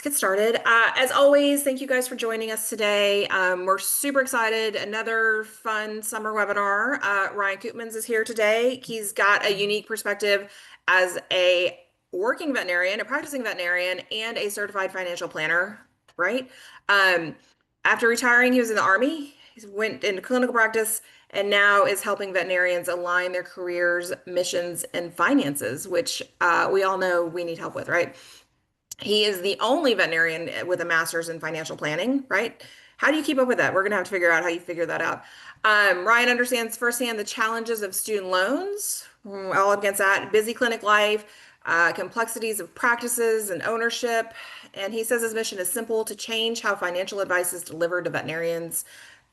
Get started. As always, thank you guys for joining us today. We're super excited. Another fun summer webinar. Ryan Koopmans is here today. He's got a unique perspective as a working veterinarian, a practicing veterinarian, and a certified financial planner, right? Um, After retiring, he was in the Army. He went into clinical practice and now is helping veterinarians align their careers, missions, and finances, which we all know we need help with, right? He is the only veterinarian with a master's in financial planning, right? How do you keep up with that? We're going to have to figure out how you figure that out. Ryan understands firsthand the challenges of student loans, all against that, busy clinic life, complexities of practices and ownership. And he says his mission is simple to change how financial advice is delivered to veterinarians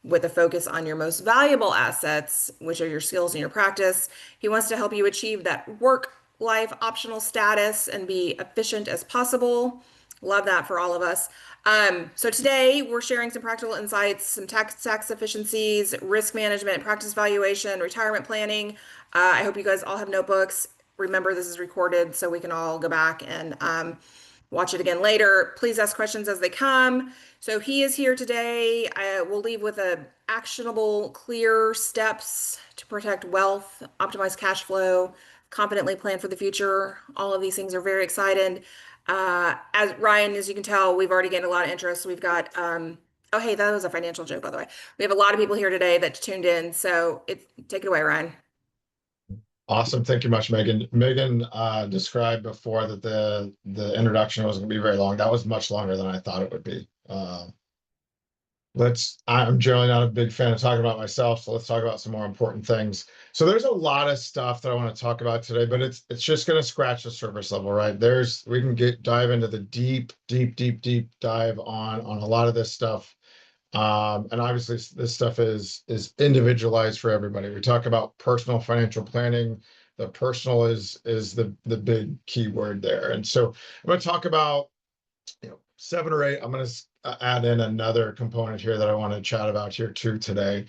with a focus on your most valuable assets, which are your skills and your practice. He wants to help you achieve that work life optional status and be efficient as possible. Love that for all of us. So today we're sharing some practical insights, some tax efficiencies, risk management, practice valuation, retirement planning. I hope you guys all have notebooks. Remember, this is recorded so we can all go back and watch it again later. Please ask questions as they come. So he is here today. We'll leave with actionable, clear steps to protect wealth, optimize cash flow, confidently plan for the future. All of these things are very exciting. As Ryan, as you can tell, we've already gained a lot of interest. We've got, oh, hey, that was a financial joke, by the way. We have a lot of people here today that tuned in. So take it away, Ryan. Awesome. Thank you much, Megan. Megan described before that the introduction wasn't going to be very long. That was much longer than I thought it would be. I'm generally not a big fan of talking about myself, so let's talk about some more important things. So there's a lot of stuff that I want to talk about today, but it's just going to scratch the surface level, right? We can dive into the deep dive on a lot of this stuff. And obviously this stuff is individualized for everybody. We talk about personal financial planning. The personal is the big key word there. And so I'm going to talk about, 7 or 8. I'm going to add in another component here that I want to chat about here too today.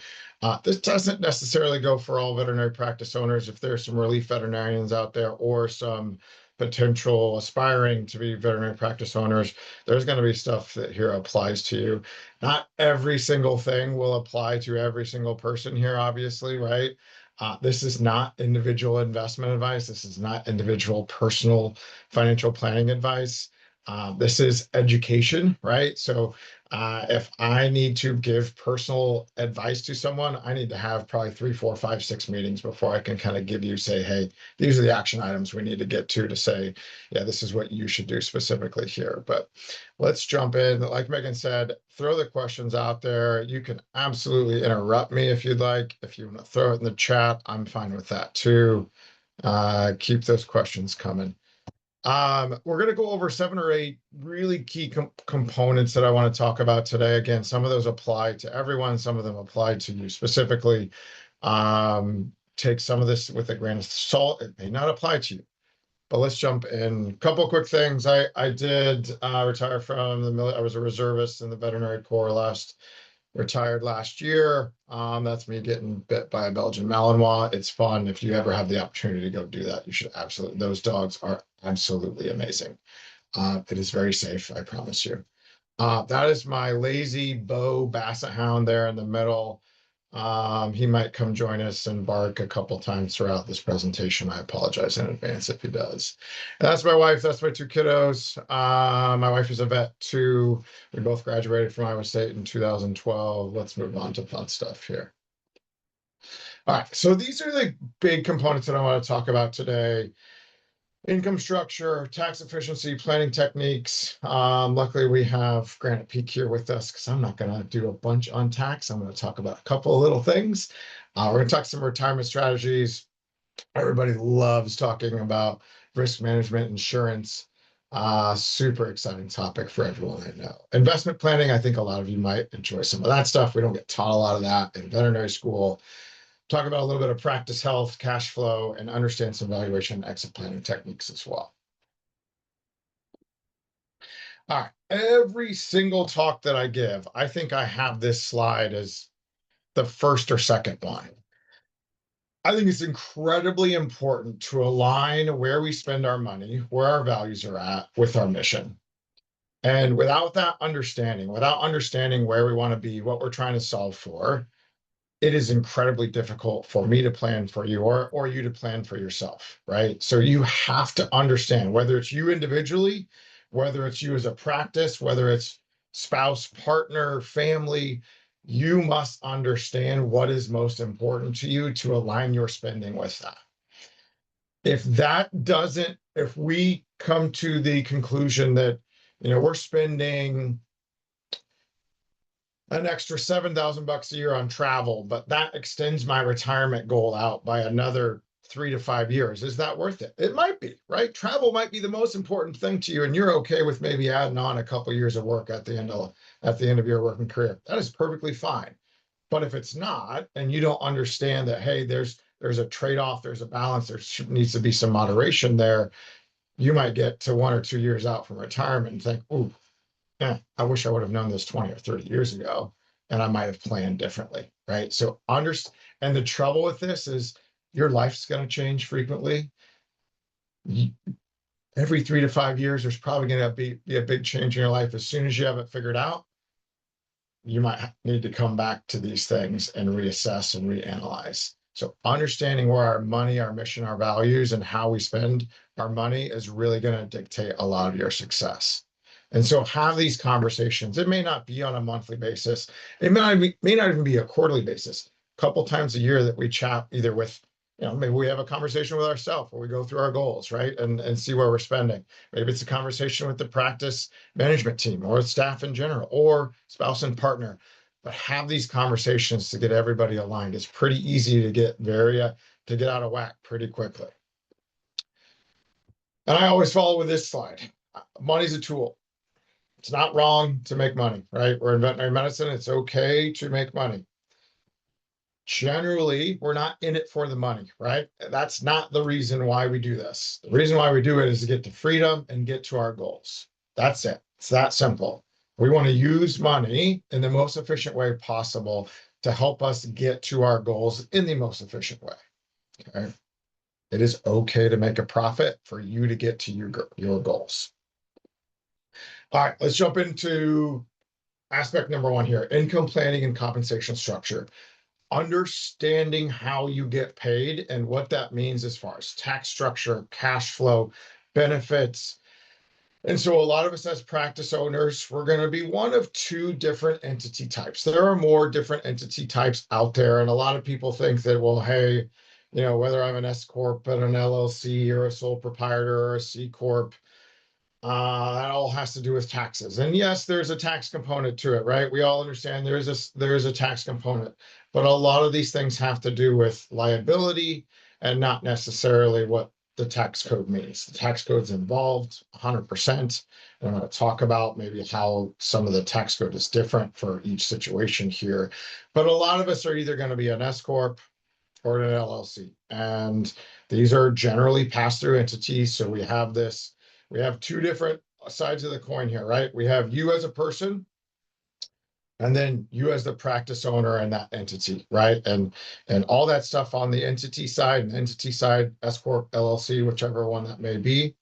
This doesn't necessarily go for all veterinary practice owners. If there's some relief veterinarians out there or some potential aspiring to be veterinary practice owners, there's going to be stuff that here applies to you. Not every single thing will apply to every single person here, obviously, right? This is not individual investment advice. This is not individual personal financial planning advice. This is education, right? So if I need to give personal advice to someone, I need to have probably 3, 4, 5, 6 meetings before I can kind of say, hey, these are the action items we need to get to say, yeah, this is what you should do specifically here. But let's jump in. Like Megan said, throw the questions out there. You can absolutely interrupt me if you'd like. If you want to throw it in the chat, I'm fine with that too. Keep those questions coming. We're going to go over 7 or 8 really key components that I want to talk about today. Again, some of those apply to everyone, some of them apply to you specifically. Take some of this with a grain of salt. It may not apply to you, but let's jump in. A couple of quick things. I did retire from the military. I was a reservist in the Veterinary Corps retired last year. That's me getting bit by a Belgian Malinois. It's fun. If you ever have the opportunity to go do that, you should absolutely. Those dogs are absolutely amazing. It is very safe, I promise you. That is my lazy Beau Basset Hound there in the middle. He might come join us and bark a couple times throughout this presentation. I apologize in advance if he does. And that's my wife. That's my 2 kiddos. My wife is a vet too. We both graduated from Iowa State in 2012. Let's move on to fun stuff here. All right, so these are the big components that I want to talk about today. Income structure, tax efficiency, planning techniques. Luckily, we have Granite Peak here with us because I'm not going to do a bunch on tax. I'm going to talk about a couple of little things. We're going to talk some retirement strategies. Everybody loves talking about risk management, insurance. Super exciting topic for everyone I know. Investment planning, I think a lot of you might enjoy some of that stuff. We don't get taught a lot of that in veterinary school. Talk about a little bit of practice health, cash flow, and understand some valuation and exit planning techniques as well. All right, every single talk that I give, I think I have this slide as the first or second one. I think it's incredibly important to align where we spend our money, where our values are at with our mission. And without understanding where we want to be, what we're trying to solve for, it is incredibly difficult for me to plan for you or you to plan for yourself, right? So you have to understand whether it's you individually, whether it's you as a practice, whether it's spouse, partner, family, you must understand what is most important to you to align your spending with that. If we come to the conclusion that, we're spending an extra $7,000 a year on travel, but that extends my retirement goal out by another 3 to 5 years. Is that worth it? It might be, right? Travel might be the most important thing to you, and you're okay with maybe adding on a couple years of work at the end of your working career. That is perfectly fine. But if it's not, and you don't understand that, hey, there's a trade-off, there's a balance, needs to be some moderation there, you might get to 1 or 2 years out from retirement and think, ooh, yeah, I wish I would have known this 20 or 30 years ago, and I might have planned differently, right? So understand, and the trouble with this is your life's going to change frequently. You- Every 3 to 5 years, there's probably going to be a big change in your life. As soon as you have it figured out, you might need to come back to these things and reassess and reanalyze. So understanding where our money, our mission, our values, and how we spend our money is really going to dictate a lot of your success. And so have these conversations. It may not be on a monthly basis. It may not even be a quarterly basis. A couple times a year that we chat either with, maybe we have a conversation with ourselves where we go through our goals, right? And see where we're spending. Maybe it's a conversation with the practice management team or staff in general or spouse and partner. But have these conversations to get everybody aligned. It's pretty easy to get out of whack pretty quickly. And I always follow with this slide. Money's a tool. It's not wrong to make money, right? We're in veterinary medicine. It's okay to make money. Generally, we're not in it for the money, right? That's not the reason why we do this. The reason why we do it is to get to freedom and get to our goals. That's it. It's that simple. We want to use money in the most efficient way possible to help us get to our goals in the most efficient way. Okay. It is okay to make a profit for you to get to your goals. All right, let's jump into aspect number one here, income planning and compensation structure. Understanding how you get paid and what that means as far as tax structure, cash flow, benefits. And so a lot of us as practice owners, we're going to be one of two different entity types. There are more different entity types out there. And a lot of people think that, well, hey, whether I'm an S Corp, but an LLC or a sole proprietor or a C Corp, that all has to do with taxes. And yes, there's a tax component to it, right? We all understand there is a tax component, but a lot of these things have to do with liability and not necessarily what the tax code means. The tax code's involved 100%. I'm going to talk about maybe how some of the tax code is different for each situation here. But a lot of us are either going to be an S Corp or an LLC. And these are generally pass-through entities. So we have two different sides of the coin here, right? We have you as a person, and then you as the practice owner and that entity, right? And all that stuff on the entity side, S Corp, LLC, whichever one that may be.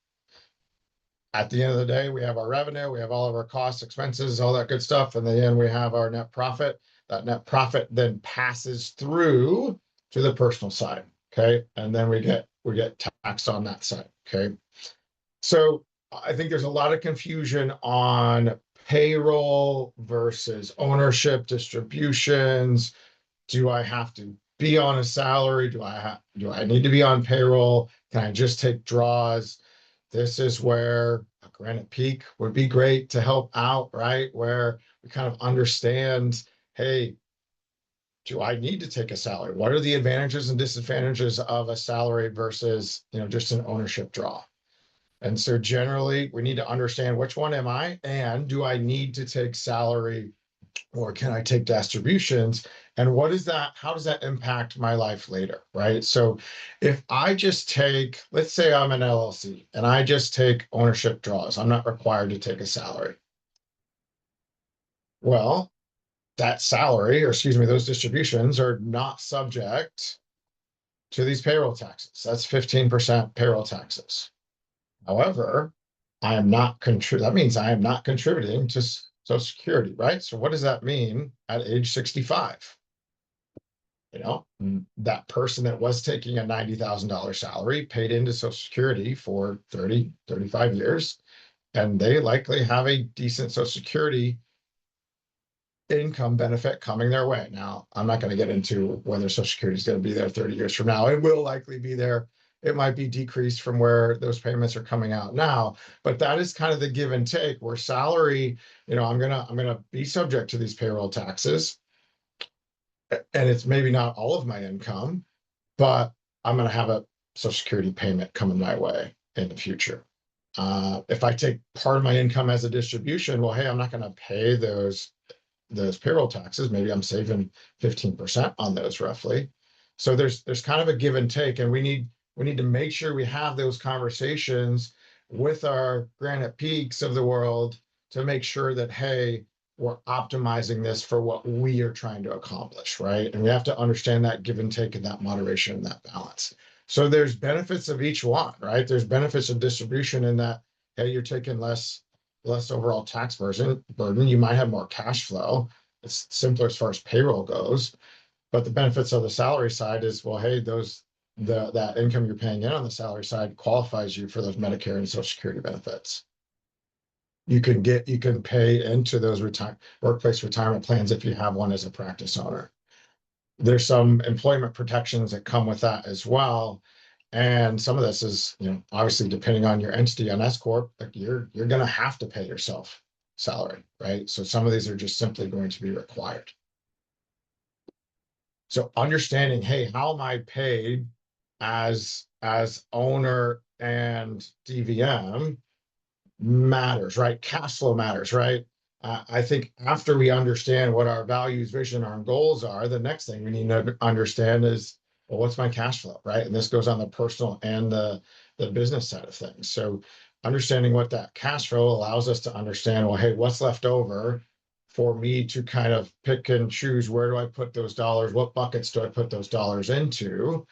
At the end of the day, we have our revenue, we have all of our costs, expenses, all that good stuff. And then we have our net profit. That net profit then passes through to the personal side. Okay. And then we get taxed on that side. Okay. So I think there's a lot of confusion on payroll versus ownership distributions. Do I have to be on a salary? Do I need to be on payroll? Can I just take draws? This is where a Granite Peak would be great to help out, right? Where we kind of understand, hey, do I need to take a salary? What are the advantages and disadvantages of a salary versus, just an ownership draw? And so generally we need to understand which one am I, and do I need to take salary or can I take distributions? And how does that impact my life later, right? So if I just let's say I'm an LLC and I just take ownership draws, I'm not required to take a salary. Well, that salary, or excuse me, those distributions are not subject to these payroll taxes. That's 15% payroll taxes. However, I am not that means I am not contributing to Social Security, right? So what does that mean at age 65? That person that was taking a $90,000 salary paid into Social Security for 30, 35 years, and they likely have a decent Social Security income benefit coming their way. Now, I'm not going to get into whether Social Security is going to be there 30 years from now. It will likely be there. It might be decreased from where those payments are coming out now, but that is kind of the give and take where salary, I'm gonna be subject to these payroll taxes, and it's maybe not all of my income, but I'm gonna have a Social Security payment coming my way in the future. If I take part of my income as a distribution, well, hey, I'm not going to pay those payroll taxes. Maybe I'm saving 15% on those roughly. So there's kind of a give and take, and we need to make sure we have those conversations with our Granite Peaks of the world to make sure that, hey, we're optimizing this for what we are trying to accomplish, right? And we have to understand that give and take and that moderation and that balance. So there's benefits of each one, right? There's benefits of distribution in that, hey, you're taking less overall tax burden. You might have more cash flow. It's simpler as far as payroll goes. But the benefits of the salary side is, well, hey, that income you're paying in on the salary side qualifies you for those Medicare and Social Security benefits. You can pay into those workplace retirement plans if you have one as a practice owner. There's some employment protections that come with that as well. And some of this is, obviously depending on your entity on S corp, like you're going to have to pay yourself salary, right? So some of these are just simply going to be required. So understanding, hey, how am I paid as owner and DVM matters, right? Cash flow matters, right? I think after we understand what our values, vision, our goals are, the next thing we need to understand is, well, what's my cash flow, right? And this goes on the personal and the business side of things. So understanding what that cash flow allows us to understand, well, hey, what's left over for me to kind of pick and choose, where do I put those dollars? What buckets do I put those dollars into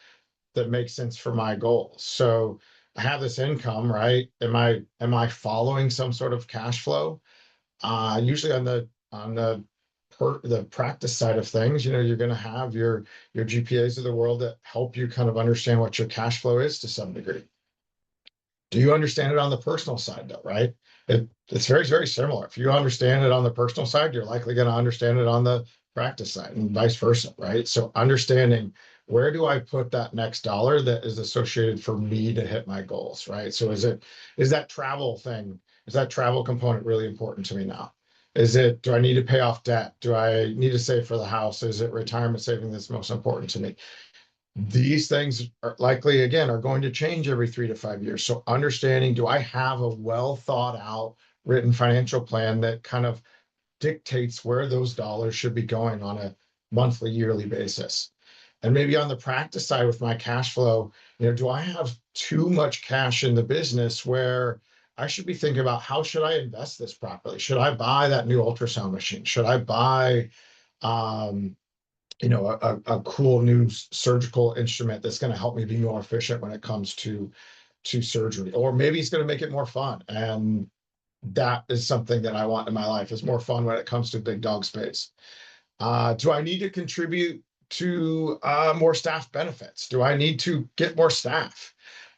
that makes sense for my goals? So I have this income, right? Am I following some sort of cash flow? Usually on the practice side of things, you're going to have your GPAs of the world that help you kind of understand what your cash flow is to some degree. Do you understand it on the personal side though, right? It's very, very similar. If you understand it on the personal side, you're likely going to understand it on the practice side and vice versa, right? So understanding, where do I put that next dollar that is associated for me to hit my goals, right? So is that travel thing, is that travel component really important to me now? Do I need to pay off debt? Do I need to save for the house? Is it retirement saving that's most important to me? These things are likely, again, are going to change every 3 to 5 years. So understanding, do I have a well thought out written financial plan that kind of dictates where those dollars should be going on a monthly, yearly basis? And maybe on the practice side with my cash flow, do I have too much cash in the business where I should be thinking about, how should I invest this properly? Should I buy that new ultrasound machine? Should I buy um, a cool new surgical instrument that's going to help me be more efficient when it comes to surgery? Or maybe it's going to make it more fun, and that is something that I want in my life, is more fun when it comes to big dog space. Do I need to contribute to more staff benefits? Do I need to get more staff?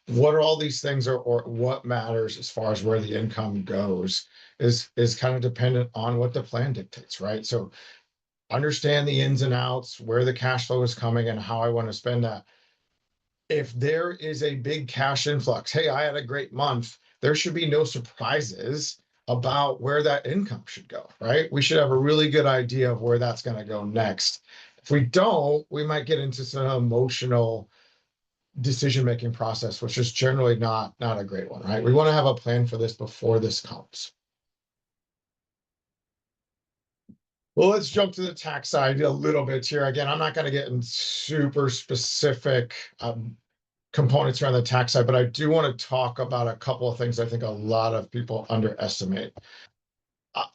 What are all these things, or what matters as far as where the income goes is kind of dependent on what the plan dictates, right? So understand the ins and outs, where the cash flow is coming and how I want to spend that. If there is a big cash influx, hey, I had a great month, there should be no surprises about where that income should go, right? We should have a really good idea of where that's going to go next. If we don't, we might get into some emotional decision-making process, which is generally not a great one, right? We want to have a plan for this before this comes. Well, let's jump to the tax side a little bit here. Again, I'm not going to get in super specific components here on the tax side, but I do want to talk about a couple of things I think a lot of people underestimate. Uh,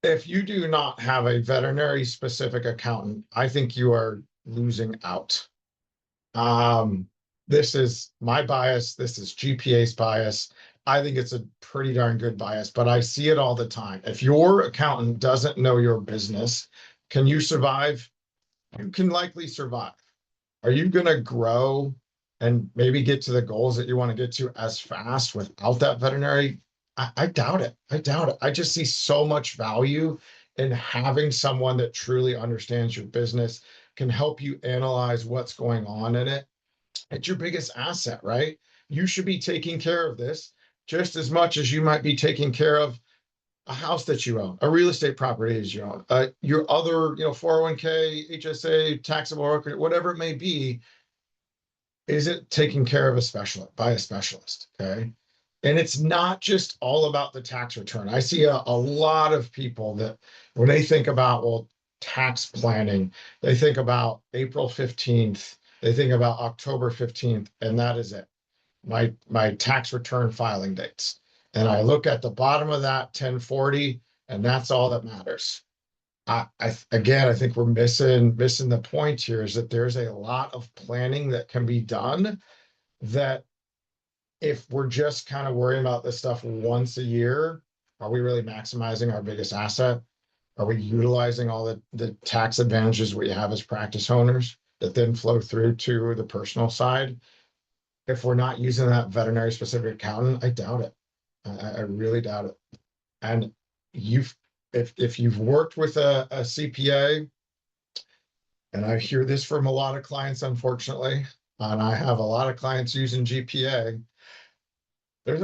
if you do not have a veterinary specific accountant, I think you are losing out. Um, this is my bias. This is GPA's bias. I think it's a pretty darn good bias, but I see it all the time. If your accountant doesn't know your business, can you survive? You can likely survive. Are you going to grow and maybe get to the goals that you want to get to as fast without that veterinary? I doubt it. I doubt it. I just see so much value in having someone that truly understands your business, can help you analyze what's going on in it. It's your biggest asset, right? You should be taking care of this just as much as you might be taking care of a house that you own, a real estate property as you own, your other, 401k, HSA, taxable, whatever it may be. Is it taken care of a specialist by a specialist? Okay. And it's not just all about the tax return. I see a lot of people that when they think about, well, tax planning, they think about April 15th, they think about October 15th, and that is it. My tax return filing dates. And I look at the bottom of that 1040, and that's all that matters. Again, I think we're missing the point here is that there's a lot of planning that can be done that if we're just kind of worrying about this stuff once a year, are we really maximizing our biggest asset? Are we utilizing all the tax advantages we have as practice owners that then flow through to the personal side? If we're not using that veterinary specific accountant, I doubt it. I really doubt it. And you've if you've worked with a CPA, and I hear this from a lot of clients, unfortunately, and I have a lot of clients using GPA. There's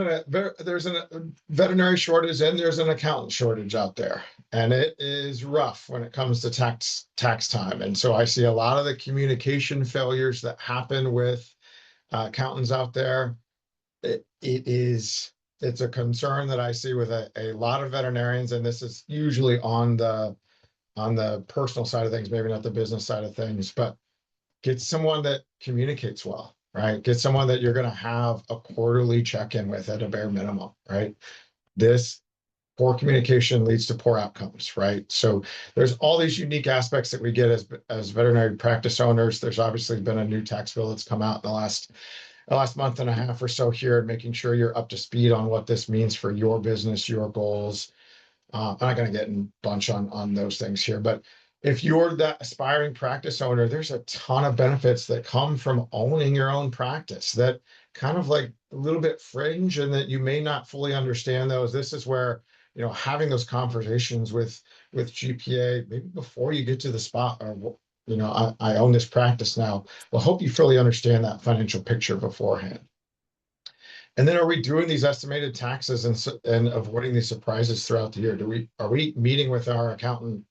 a veterinary shortage and there's an accountant shortage out there, and it is rough when it comes to tax time. And so I see a lot of the communication failures that happen with accountants out there. It's a concern that I see with a lot of veterinarians, and this is usually on the personal side of things, maybe not the business side of things, but get someone that communicates well, right? Get someone that you're going to have a quarterly check-in with at a bare minimum, right? This poor communication leads to poor outcomes, right? So there's all these unique aspects that we get as veterinary practice owners. There's obviously been a new tax bill that's come out in the last month and a half or so here, and making sure you're up to speed on what this means for your business, your goals. I'm not going to get in bunch on those things here, but if you're that aspiring practice owner, there's a ton of benefits that come from owning your own practice that kind of like a little bit fringe and that you may not fully understand those. This is where, having those conversations with GPA, maybe before you get to the spot or, I own this practice now. Well, hope you fully understand that financial picture beforehand. And then are we doing these estimated taxes and avoiding these surprises throughout the year? Are we meeting with our accountant,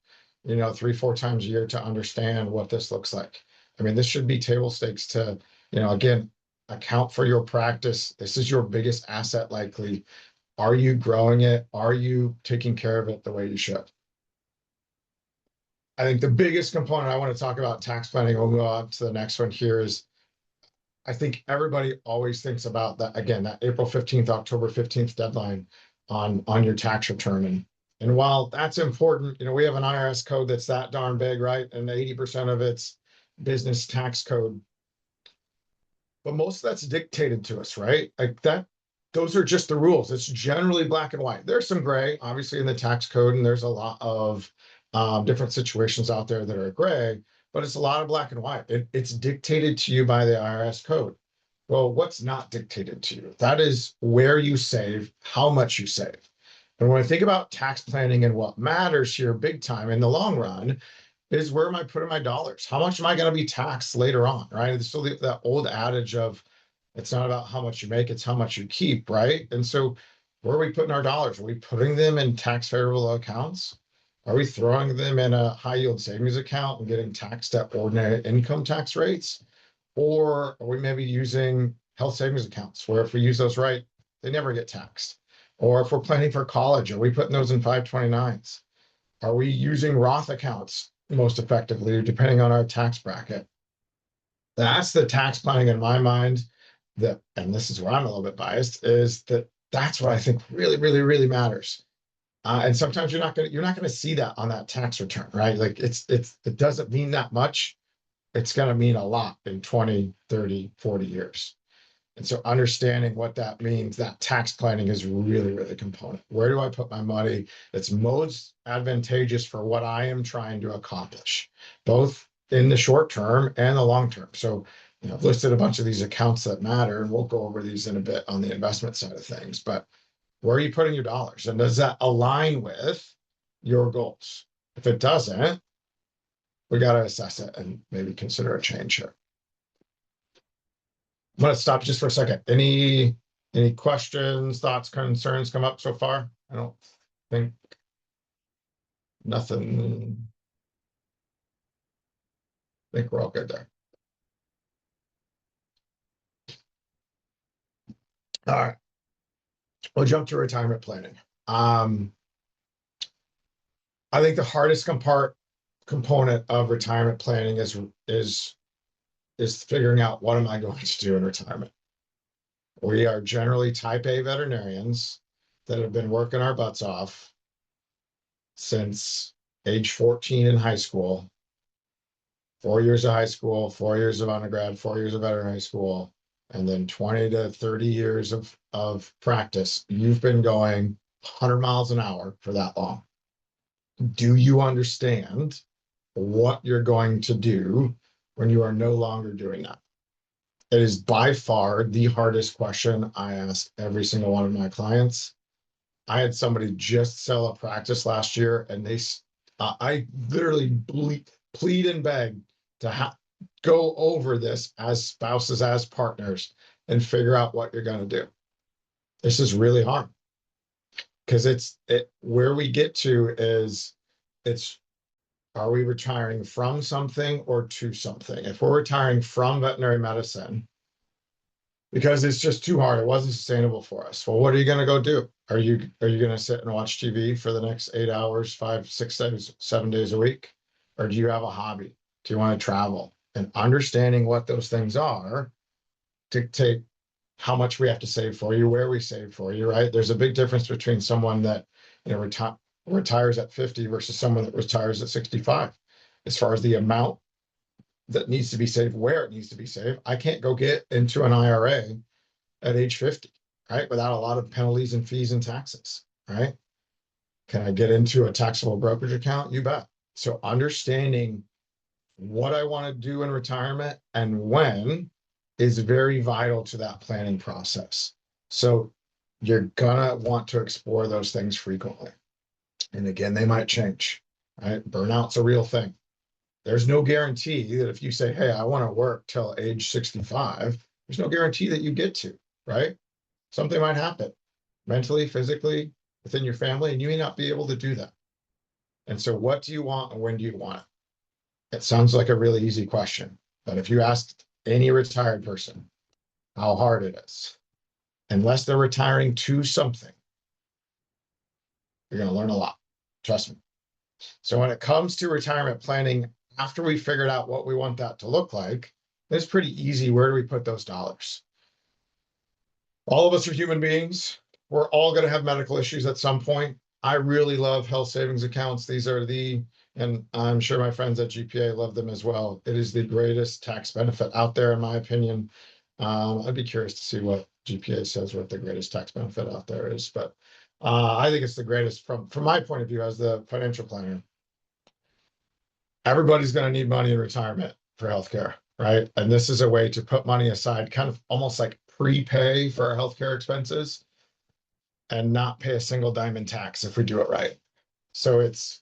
3, 4 times a year to understand what this looks like? I mean, this should be table stakes to, again, account for your practice. This is your biggest asset likely. Are you growing it? Are you taking care of it the way you should? I think the biggest component I want to talk about tax planning, we'll move on to the next one here, is I think everybody always thinks about that again, that April 15th, October 15th deadline on your tax return. And while that's important, we have an IRS code that's that darn big, right? And 80% of it's business tax code. But most of that's dictated to us, right? Like that, those are just the rules. It's generally black and white. There's some gray, obviously, in the tax code, and there's a lot of different situations out there that are gray, but it's a lot of black and white. It's dictated to you by the IRS code. Well, what's not dictated to you? That is where you save, how much you save. And when I think about tax planning and what matters here big time in the long run, is where am I putting my dollars? How much am I going to be taxed later on, right? It's still that old adage of it's not about how much you make, it's how much you keep, right? And so where are we putting our dollars? Are we putting them in tax favorable accounts? Are we throwing them in a high yield savings account and getting taxed at ordinary income tax rates? Or are we maybe using health savings accounts where if we use those right, they never get taxed? Or if we're planning for college, are we putting those in 529s? Are we using Roth accounts most effectively, depending on our tax bracket? That's the tax planning in my mind that, and this is where I'm a little bit biased, is that's what I think really, really, really matters. And sometimes you're not gonna see that on that tax return, right? Like it doesn't mean that much. It's gonna mean a lot in 20, 30, 40 years. And so understanding what that means, that tax planning is really, really component. Where do I put my money that's most advantageous for what I am trying to accomplish, both in the short term and the long term? So, I've listed a bunch of these accounts that matter, and we'll go over these in a bit on the investment side of things. But where are you putting your dollars? And does that align with your goals? If it doesn't, we got to assess it and maybe consider a change here. I'm going to stop just for a second. Any questions, thoughts, concerns come up so far? I don't think nothing. I think we're all good there. All right. We'll jump to retirement planning. I think the hardest component of retirement planning is figuring out what am I going to do in retirement. We are generally type A veterinarians that have been working our butts off since age 14 in high school, 4 years of high school, 4 years of undergrad, 4 years of veterinary school, and then 20 to 30 years of practice. You've been going 100 miles an hour for that long. Do you understand what you're going to do when you are no longer doing that? It is by far the hardest question I ask every single one of my clients. I had somebody just sell a practice last year, and I literally plead and beg to go over this as spouses, as partners, and figure out what you're going to do. This is really hard because where we get to is it's are we retiring from something or to something? If we're retiring from veterinary medicine because it's just too hard, it wasn't sustainable for us. Well, what are you going to go do? Are you going to sit and watch TV for the next 8 hours, 5, 6 days, 7 days a week? Or do you have a hobby? Do you want to travel? And understanding what those things are dictate how much we have to save for you, where we save for you, right? There's a big difference between someone that retires at 50 versus someone that retires at 65 as far as the amount that needs to be saved, where it needs to be saved. I can't go get into an IRA at age 50, right? Without a lot of penalties and fees and taxes, right? Can I get into a taxable brokerage account? You bet. So understanding what I want to do in retirement and when is very vital to that planning process. So you're gonna want to explore those things frequently. And again, they might change, right? Burnout's a real thing. There's no guarantee that if you say, hey, I want to work till age 65, there's no guarantee that you get to, right? Something might happen mentally, physically, within your family, and you may not be able to do that. And so what do you want and when do you want it? It sounds like a really easy question, but if you asked any retired person how hard it is, unless they're retiring to something, you're going to learn a lot. Trust me. So when it comes to retirement planning, after we figured out what we want that to look like, it's pretty easy. Where do we put those dollars? All of us are human beings. We're all going to have medical issues at some point. I really love health savings accounts. And I'm sure my friends at GPA love them as well. It is the greatest tax benefit out there, in my opinion. I'd be curious to see what GPA says what the greatest tax benefit out there is, but I think it's the greatest from my point of view as the financial planner. Everybody's going to need money in retirement for healthcare, right? And this is a way to put money aside, kind of almost like prepay for our healthcare expenses and not pay a single dime in tax if we do it right. So it's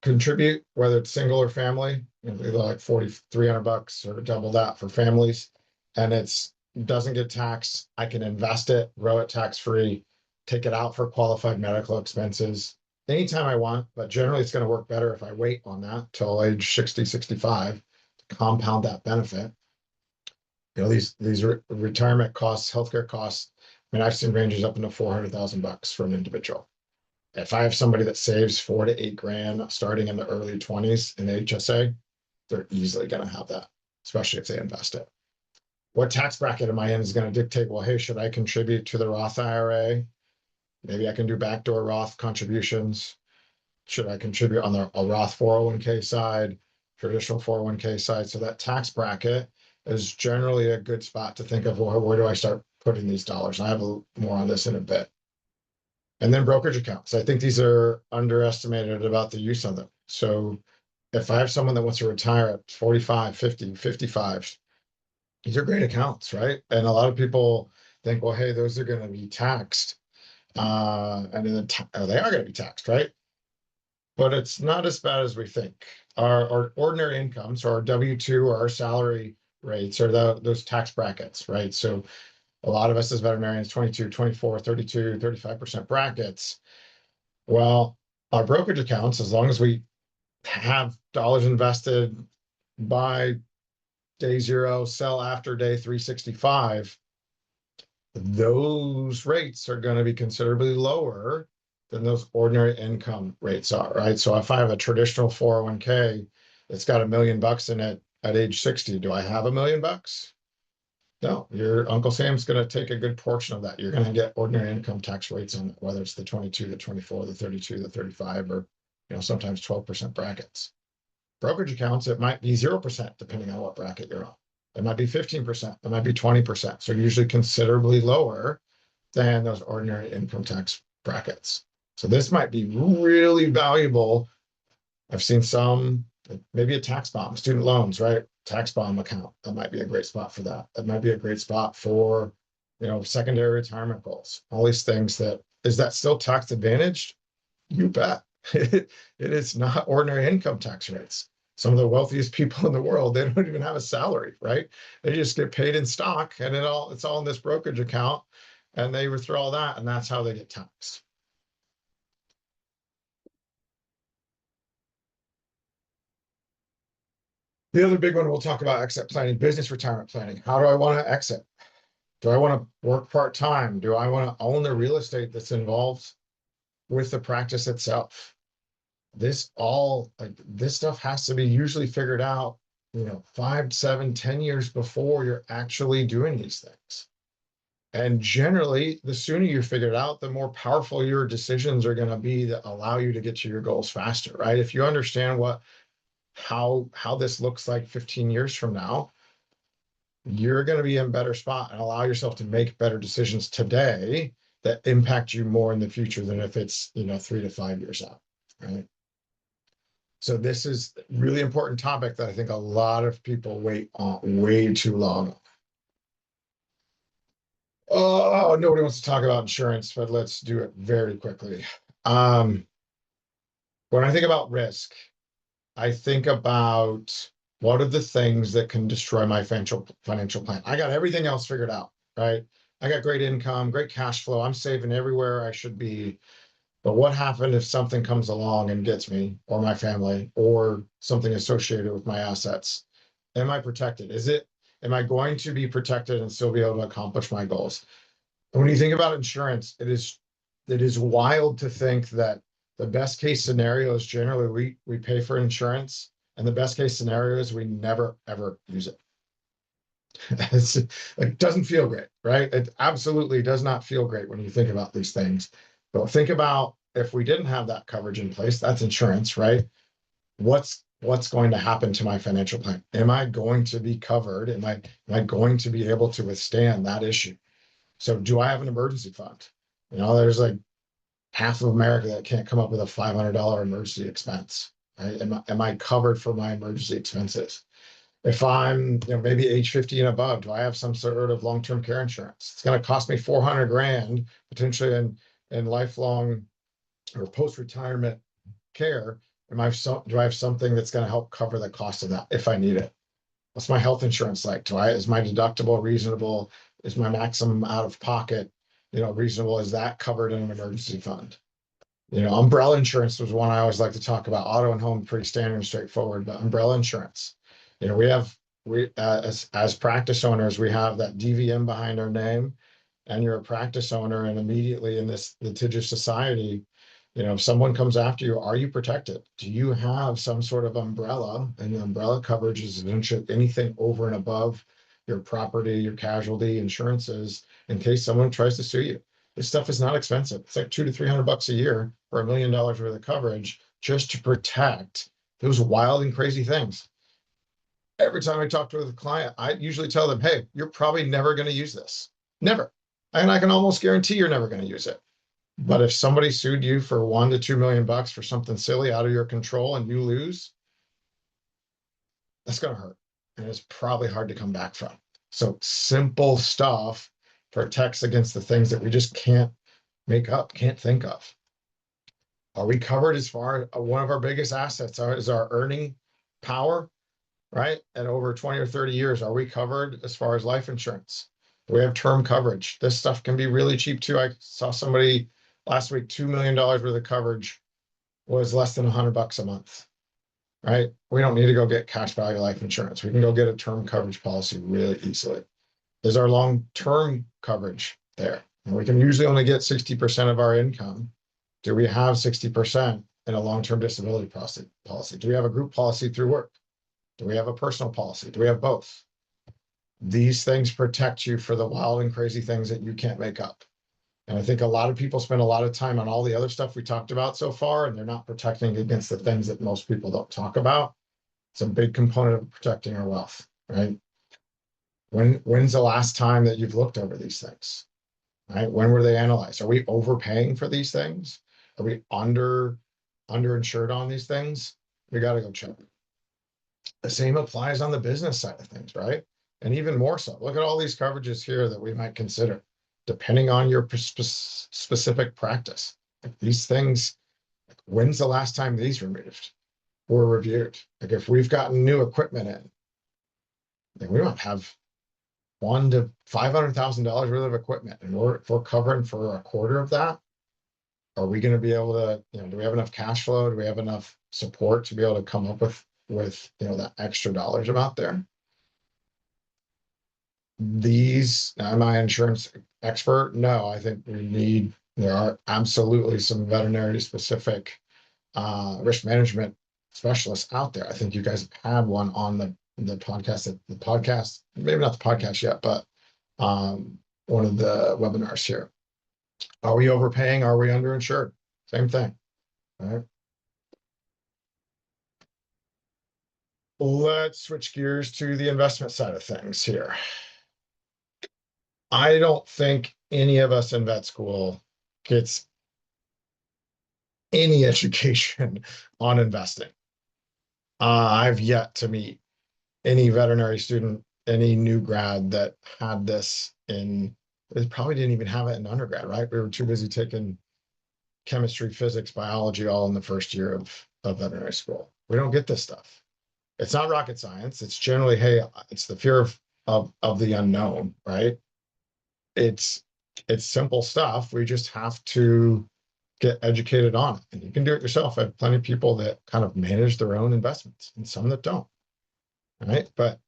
contribute, whether it's single or family, either like 4,300 bucks or double that for families. And it's doesn't get taxed. I can invest it, grow it tax free, take it out for qualified medical expenses anytime I want. But generally, it's going to work better if I wait on that till age 60, 65 to compound that benefit. These retirement costs, healthcare costs. I mean, I've seen ranges up into 400,000 bucks for an individual. If I have somebody that saves 4 to 8 grand starting in the early 20s in HSA, they're easily going to have that, especially if they invest it. What tax bracket am I in is going to dictate, well, hey, should I contribute to the Roth IRA? Maybe I can do backdoor Roth contributions. Should I contribute on a Roth 401k side, traditional 401k side? So that tax bracket is generally a good spot to think of, well, where do I start putting these dollars? I have more on this in a bit. And then brokerage accounts. I think these are underestimated about the use of them. So if I have someone that wants to retire at 45, 50, 55, these are great accounts, right? And a lot of people think, well, hey, those are going to be taxed. And then they are going to be taxed, right? But it's not as bad as we think. Our ordinary incomes, or our W-2 or our salary rates, are those tax brackets, right? So a lot of us as veterinarians, 22, 24, 32, 35% brackets. Well, our brokerage accounts, as long as we have dollars invested by day zero, sell after day 365, those rates are going to be considerably lower than those ordinary income rates are, right? So if I have a traditional 401k that's got $1 million in it at age 60, do I have $1 million? No, your Uncle Sam's going to take a good portion of that. You're going to get ordinary income tax rates on it, whether it's the 22, the 24, the 32, the 35, or sometimes 12% brackets. Brokerage accounts, it might be 0% depending on what bracket you're on. It might be 15%, it might be 20%. So usually considerably lower than those ordinary income tax brackets. So this might be really valuable. I've seen some, maybe a tax bomb, student loans, right? Tax bomb account. That might be a great spot for that. That might be a great spot for, secondary retirement goals. All these things is that still tax advantaged? You bet. It is not ordinary income tax rates. Some of the wealthiest people in the world, they don't even have a salary, right? They just get paid in stock, and it's all in this brokerage account, and they withdraw that, and that's how they get taxed. The other big one we'll talk about: exit planning, business retirement planning. How do I want to exit? Do I want to work part-time? Do I want to own the real estate that's involved with the practice itself? This stuff has to be usually figured out, 5, 7, 10 years before you're actually doing these things. And generally, the sooner you figure it out, the more powerful your decisions are going to be that allow you to get to your goals faster, right? If you understand how this looks like 15 years from now, you're going to be in a better spot and allow yourself to make better decisions today that impact you more in the future than if it's 3 to 5 years out, right? So this is a really important topic that I think a lot of people wait on way too long. Oh, nobody wants to talk about insurance, but let's do it very quickly. Um, when I think about risk, I think about what are the things that can destroy my financial plan. I got everything else figured out, right? I got great income, great cash flow. I'm saving everywhere I should be. But what happens if something comes along and gets me or my family or something associated with my assets? Am I protected? Am I going to be protected and still be able to accomplish my goals? And when you think about insurance, it is wild to think that the best case scenario is generally we pay for insurance, and the best case scenario is we never ever use it. It doesn't feel great, right? It absolutely does not feel great when you think about these things. But think about if we didn't have that coverage in place, that's insurance, right? What's going to happen to my financial plan? Am I going to be covered? Am I going to be able to withstand that issue? So do I have an emergency fund? There's like half of America that can't come up with a $500 emergency expense, right? Am I covered for my emergency expenses? If I'm, maybe age 50 and above, do I have some sort of long-term care insurance? It's going to cost me 400 grand potentially in lifelong or post-retirement care. Do I have something that's going to help cover the cost of that if I need it? What's my health insurance like? Is my deductible reasonable? Is my maximum out of pocket, reasonable? Is that covered in an emergency fund? Umbrella insurance was one I always like to talk about. Auto and home, pretty standard and straightforward, but umbrella insurance. As practice owners, we have that DVM behind our name, and you're a practice owner, and immediately in this litigious society, if someone comes after you, are you protected? Do you have some sort of umbrella? And the umbrella coverage is anything over and above your property, your casualty insurances, in case someone tries to sue you. This stuff is not expensive. It's like $200 to $300 a year for $1 million worth of coverage just to protect those wild and crazy things. Every time I talk to a client, I usually tell them, hey, you're probably never going to use this. Never. And I can almost guarantee you're never going to use it. But if somebody sued you for $1 to $2 million for something silly out of your control and you lose, that's going to hurt. And it's probably hard to come back from. So simple stuff protects against the things that we just can't make up, can't think of. Are we covered as far as one of our biggest assets is our earning power, right? At over 20 or 30 years, are we covered as far as life insurance? Do we have term coverage? This stuff can be really cheap too. I saw somebody last week, $2 million worth of coverage was less than $100 a month, right? We don't need to go get cash value life insurance. We can go get a term coverage policy really easily. Is our long-term coverage there? And we can usually only get 60% of our income. Do we have 60% in a long-term disability policy? Do we have a group policy through work? Do we have a personal policy? Do we have both? These things protect you for the wild and crazy things that you can't make up. And I think a lot of people spend a lot of time on all the other stuff we talked about so far, and they're not protecting against the things that most people don't talk about. It's a big component of protecting our wealth, right? When's the last time that you've looked over these things, right? When were they analyzed? Are we overpaying for these things? Are we underinsured on these things? We got to go check. The same applies on the business side of things, right? And even more so. Look at all these coverages here that we might consider, depending on your specific practice. These things, when's the last time these were reviewed? Like if we've gotten new equipment in, then we don't have $100,000 to $500,000 worth of equipment, and if we're covering for a quarter of that, are we going to be able to, do we have enough cash flow? Do we have enough support to be able to come up with that extra dollars amount there? Am I an insurance expert? No, I think there are absolutely some veterinary specific risk management specialists out there. I think you guys have had one on the podcast, maybe not the podcast yet, but one of the webinars here. Are we overpaying? Are we underinsured? Same thing. All right. Let's switch gears to the investment side of things here. I don't think any of us in vet school gets any education on investing. I've yet to meet any veterinary student, any new grad that had this they probably didn't even have it in undergrad, right? We were too busy taking chemistry, physics, biology all in the first year of veterinary school. We don't get this stuff. It's not rocket science. It's generally, hey, it's the fear of the unknown, right? It's simple stuff. We just have to get educated on it. And you can do it yourself. I have plenty of people that kind of manage their own investments and some that don't, right? But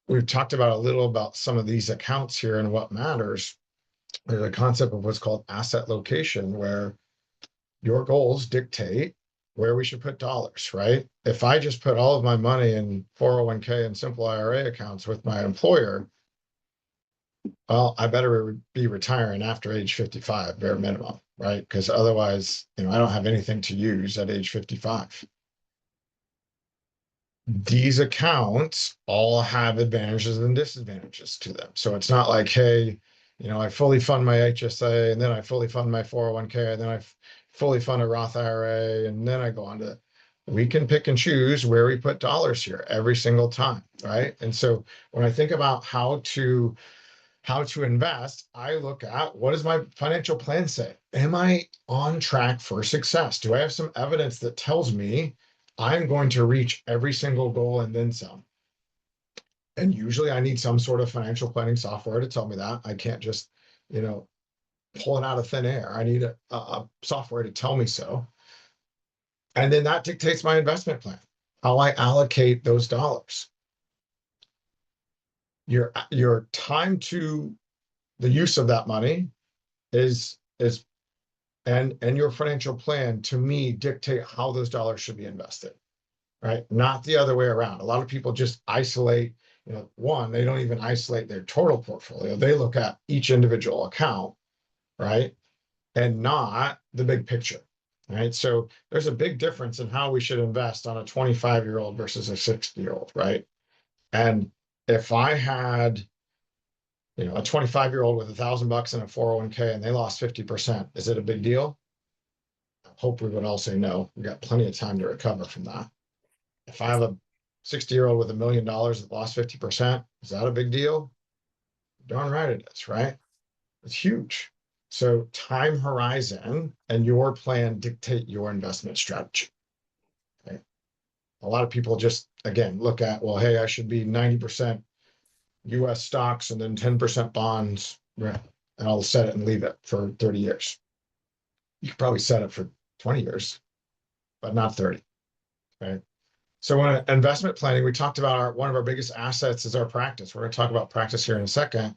we've talked about a little about some of these accounts here and what matters. There's a concept of what's called asset location, where your goals dictate where we should put dollars, right? If I just put all of my money in 401k and simple IRA accounts with my employer, well, I better be retiring after age 55, bare minimum, right? Because otherwise, I don't have anything to use at age 55. These accounts all have advantages and disadvantages to them. So it's not like, hey, I fully fund my HSA and then I fully fund my 401k and then I fully fund a Roth IRA and then I go on to, we can pick and choose where we put dollars here every single time, right? And so when I think about how to invest, I look at, what does my financial plan say? Am I on track for success? Do I have some evidence that tells me I'm going to reach every single goal and then some? And usually I need some sort of financial planning software to tell me that. I can't just, pull it out of thin air. I need a software to tell me so. And then that dictates my investment plan, how I allocate those dollars. Your time to the use of that money is and your financial plan, to me, dictate how those dollars should be invested, right? Not the other way around. A lot of people just isolate, they don't even isolate their total portfolio. They look at each individual account, right? And not the big picture, right? So there's a big difference in how we should invest on a 25-year-old versus a 60-year-old, right? And if I had, a 25-year-old with $1,000 in a 401k and they lost 50%, is it a big deal? I hope we would all say no. We got plenty of time to recover from that. If I have a 60-year-old with $1 million that lost 50%, is that a big deal? Darn right it is, right? It's huge. So time horizon and your plan dictate your investment strategy. Okay? A lot of people just, again, look at, well, hey, I should be 90% US stocks and then 10% bonds, right? And I'll set it and leave it for 30 years. You could probably set it for 20 years, but not 30. Right. So when investment planning, we talked about one of our biggest assets is our practice. We're going to talk about practice here in a second.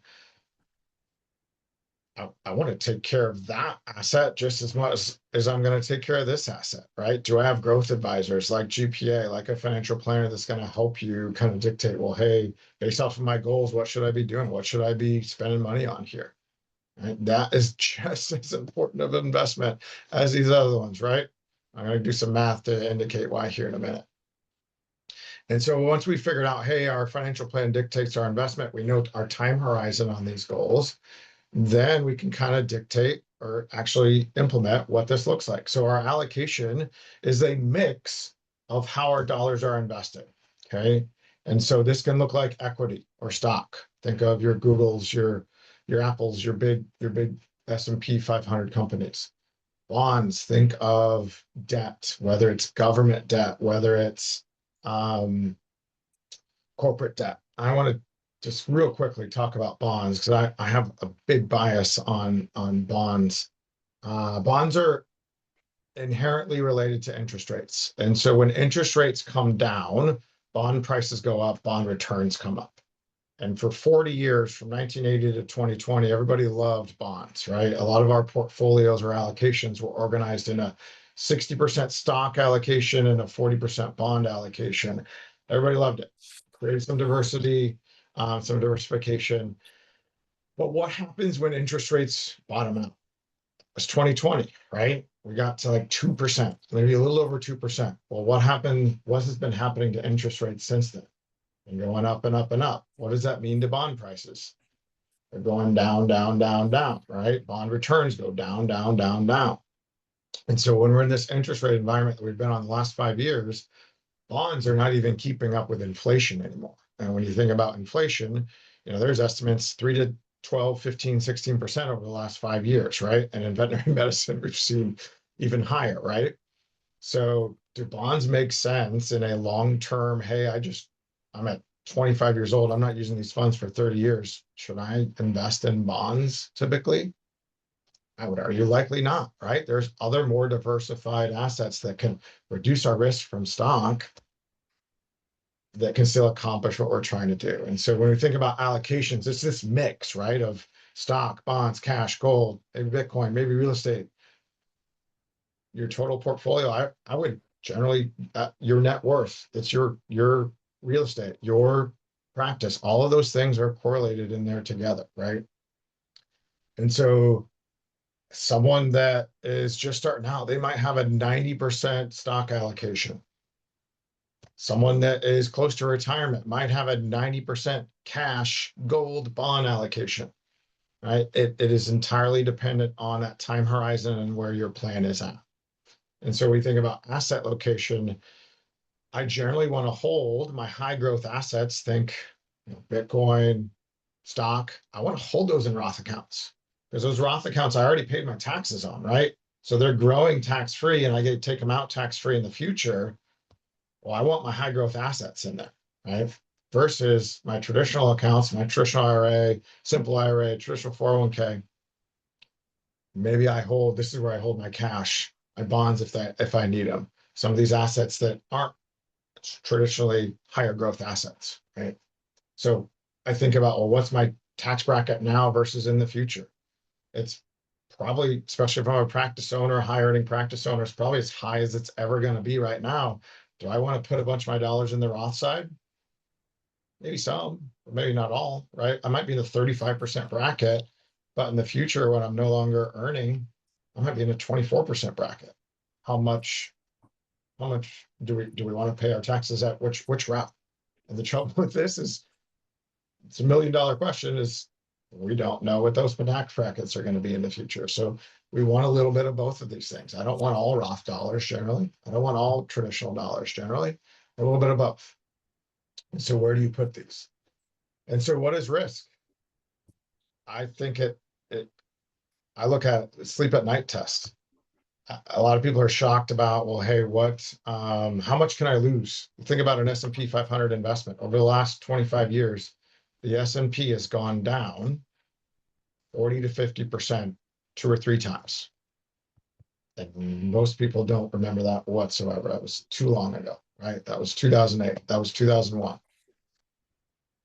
I want to take care of that asset just as much as I'm going to take care of this asset, right? Do I have growth advisors like GPA, like a financial planner that's going to help you kind of dictate, well, hey, based off of my goals, what should I be doing? What should I be spending money on here? Right? That is just as important of an investment as these other ones, right? I'm going to do some math to indicate why here in a minute. And so once we figured out, hey, our financial plan dictates our investment, we know our time horizon on these goals, then we can kind of dictate or actually implement what this looks like. So our allocation is a mix of how our dollars are invested. Okay. And so this can look like equity or stock. Think of your Googles, your Apples, your big S&P 500 companies. Bonds, think of debt, whether it's government debt, whether it's um, corporate debt. I want to just real quickly talk about bonds because I have a big bias on bonds. Bonds are inherently related to interest rates. And so when interest rates come down, bond prices go up, bond returns come up. And for 40 years, from 1980 to 2020, everybody loved bonds, right? A lot of our portfolios or allocations were organized in a 60% stock allocation and a 40% bond allocation. Everybody loved it. Created some diversity, some diversification. But what happens when interest rates bottom out? It's 2020, right? We got to like 2%, maybe a little over 2%. Well, what happened? What has been happening to interest rates since then? And going up and up and up. What does that mean to bond prices? They're going down, down, down, down, right? Bond returns go down, down, down, down. And so when we're in this interest rate environment that we've been on the last 5 years, bonds are not even keeping up with inflation anymore. And when you think about inflation, there's estimates 3 to 12, 15, 16% over the last 5 years, right? And in veterinary medicine, we've seen even higher, right? So do bonds make sense in a long-term, hey, I'm at 25 years old, I'm not using these funds for 30 years. Should I invest in bonds typically? I would argue likely not, right? There's other more diversified assets that can reduce our risk from stock that can still accomplish what we're trying to do. And so when we think about allocations, it's this mix, right, of stock, bonds, cash, gold, maybe Bitcoin, maybe real estate. Your total portfolio, I would generally your net worth, it's your real estate, your practice, all of those things are correlated in there together, right? And so someone that is just starting out, they might have a 90% stock allocation. Someone that is close to retirement might have a 90% cash gold bond allocation, right? It is entirely dependent on that time horizon and where your plan is at. And so we think about asset location. I generally want to hold my high growth assets, think Bitcoin, stock. I want to hold those in Roth accounts because those Roth accounts I already paid my taxes on, right? So they're growing tax free and I get to take them out tax free in the future. Well, I want my high growth assets in there, right? Versus my traditional accounts, my traditional IRA, simple IRA, traditional 401k. Maybe this is where I hold my cash, my bonds if I need them. Some of these assets that aren't traditionally higher growth assets, right? So I think about, well, what's my tax bracket now versus in the future? It's probably, especially if I'm a practice owner, high earning practice owner, it's probably as high as it's ever going to be right now. Do I want to put a bunch of my dollars in the Roth side? Maybe some, but maybe not all, right? I might be in the 35% bracket, but in the future, when I'm no longer earning, I might be in a 24% bracket. How much, how much do we want to pay our taxes at which route? And the trouble with this is it's $1 million question is we don't know what those tax brackets are going to be in the future. So we want a little bit of both of these things. I don't want all Roth dollars generally. I don't want all traditional dollars generally. A little bit of both. And so where do you put these? And so what is risk? I think it I look at sleep at night test. A lot of people are shocked about, well, hey, how much can I lose? Think about an S&P 500 investment. Over the last 25 years, the S&P has gone down 40 to 50% two or three times. And most people don't remember that whatsoever. That was too long ago, right? That was 2008. That was 2001.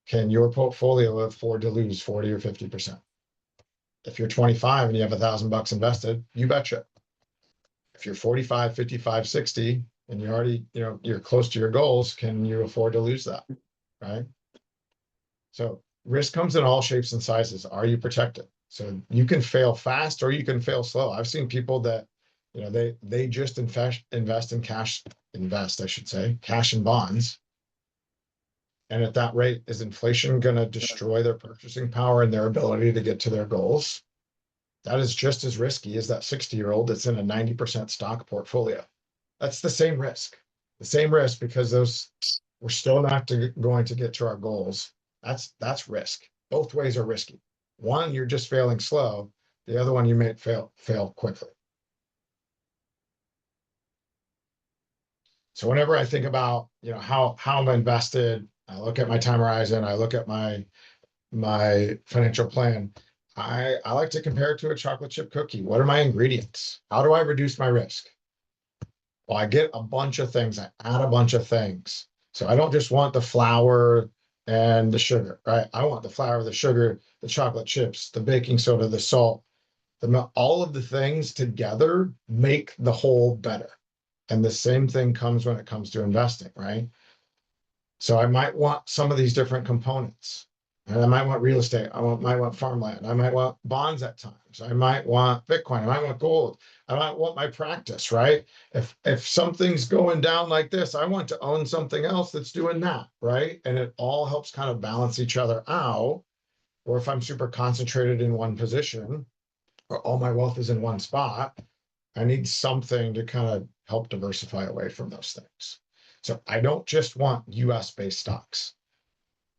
Can your portfolio afford to lose 40 or 50%? If you're 25 and you have $1,000 invested, you betcha. If you're 45, 55, 60, and you're already, you're close to your goals, can you afford to lose that? Right. So risk comes in all shapes and sizes. Are you protected? So you can fail fast or you can fail slow. I've seen people that, they just invest in cash, I should say, cash and bonds. And at that rate, is inflation going to destroy their purchasing power and their ability to get to their goals? That is just as risky as that 60-year-old that's in a 90% stock portfolio. That's the same risk because we're still not going to get to our goals. That's risk. Both ways are risky. One, you're just failing slow. The other one, you may fail quickly. So whenever I think about, how I'm invested, I look at my time horizon, I look at my financial plan. I like to compare it to a chocolate chip cookie. What are my ingredients? How do I reduce my risk? Well, I get a bunch of things. I add a bunch of things. So I don't just want the flour and the sugar, right? I want the flour, the sugar, the chocolate chips, the baking soda, the salt, the milk, all of the things together make the whole better. And the same thing comes when it comes to investing, right? So I might want some of these different components. And I might want real estate. Might want farmland. I might want bonds at times. I might want Bitcoin. I might want gold. I might want my practice, right? If something's going down like this, I want to own something else that's doing that, right? And it all helps kind of balance each other out. Or if I'm super concentrated in one position, or all my wealth is in one spot, I need something to kind of help diversify away from those things. So I don't just want US based stocks.